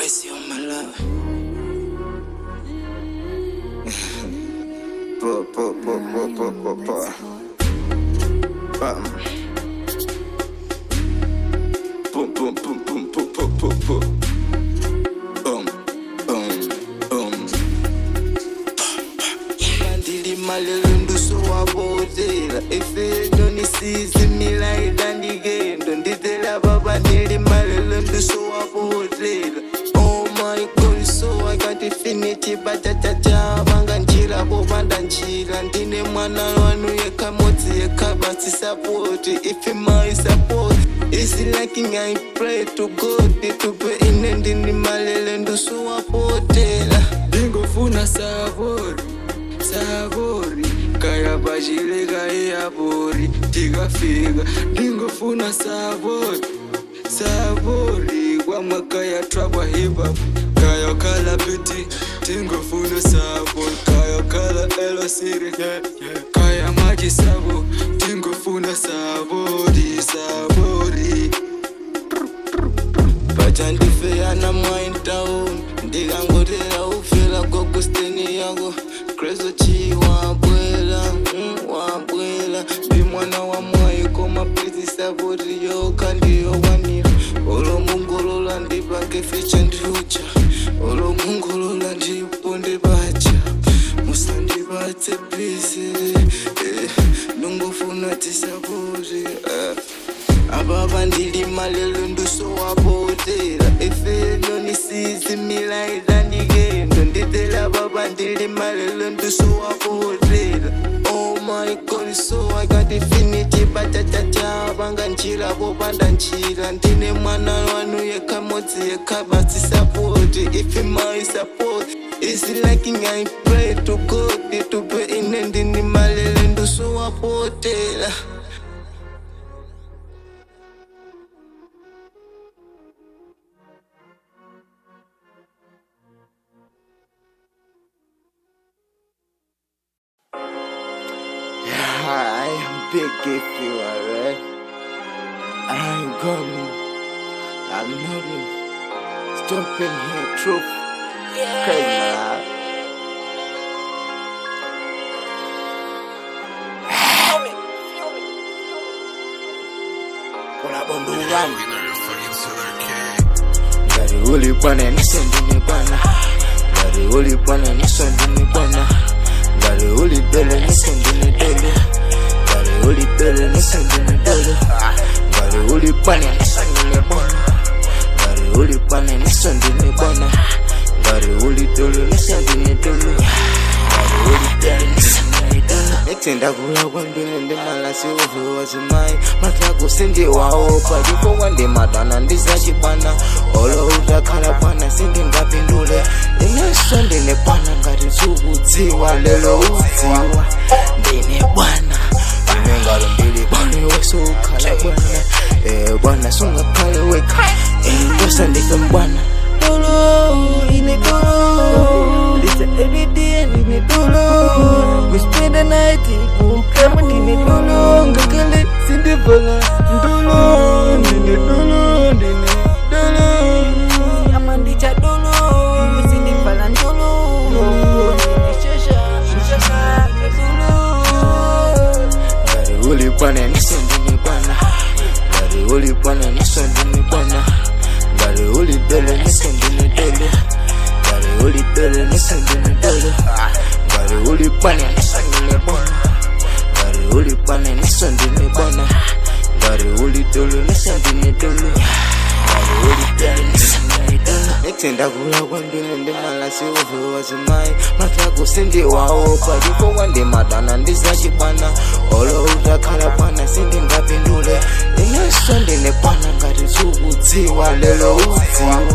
crazy on my love. Boom, boom, boom, boom, boom, boom, boom, boom. Boom, boom, boom. Mandili malelundu so wabodela. Ife doni sizi milaida ndigendo. Nditela baba ndili malelundu so wabodela. Oh my God, so I got infinity batata banga njira bobanda njira. Ndine mwana wanu yekamoti yekabati support. If my support is lacking, I pray to God to be in ndini malelundu so wabodela. Ndingofuna savori savori kaya bajile kaya bori tigafika. Ndingofuna savori savori wama kaya traba hip hop kaya kala biti. Ndingofuna savori kaya kala elo siri kaya maji sabo. Ndingofuna savori savori bachandifeya na mind town. Ndikangotera ufela kokusteni yako Krezo chi wabwela, wabwela. Ndi mwana wa mwai koma prezi sabori yo kandi yo wanira. Olo mungolola ndibake ficha ndiucha. Olo mungolola ndiponde bacha. Musandi bate please. Nungofuna tisabori. Ababa ndili malelundu so wabodela. Ife doni sizi milaida ndigendo. Nditela baba ndili malelundu so wabodela. Oh my God, so I got infinity batata banga njira bobanda njira. Ndine mwana wanu yekamoti yekabati support. If my support is lacking, I pray to God to be in ndini malelundu so wabodela. I am big if you alright. I'm coming. I'm nothing. Stomping here, truth. Crazy man. Kuna bondu gani? BaD ULi BwANA, NgAT ULi BwANA. BaD ULi BwANA, NgAT ULi BwANA. BaD ULi BwANA, NgAT ULi BwANA. BaD ULi BwANA, NgAT ULi BwANA. BaD ULi BwANA, NgAT ULi BwANA. BaD ULi BwANA, NgAT ULi BwANA. BaD ULi BwANA, NgAT ULi BwANA. Nexenda kula kwambile ndimala si uvu wazimai. Matlaku sindi waopa jiko wande madana ndizachibana. Olo utakala bwana sindi ngapindule. InEsO Ndine BwAnA ngati sukudziwa lelo udziwa. Ndine bwana ngalo mbili bwana weso ukhala bwana. Bwana sungakale weka ndosa ndike mbwana. Dolo ine dolo lisa everyday ndine dolo. We spend the night kukama ndine dolo. Ngakale sindi bala dolo. Ndine dolo ndine dolo. Amandicha dolo sindi bala dolo. Ndine shasha dolo. BaD ULi BwANA, NgAT ULi BwANA. BaD ULi BwANA, NgAT ULi BwANA. BaD ULi BwANA, NgAT ULi BwANA. BaD ULi BwANA, NgAT ULi BwANA. BaD ULi BwANA, NgAT ULi BwANA. BaD ULi BwANA, NgAT ULi BwANA. BaD ULi BwANA, NgAT ULi BwANA. BaD ULi BwANA. Nexenda kula kwambile ndimala si uvu wazimai. Matlaku sindi waopa jiko wande madana ndizachibana. Olo utakala bwana sindi ngapindule. InEsO Ndine BwAnA ngati sukudziwa lelo udziwa.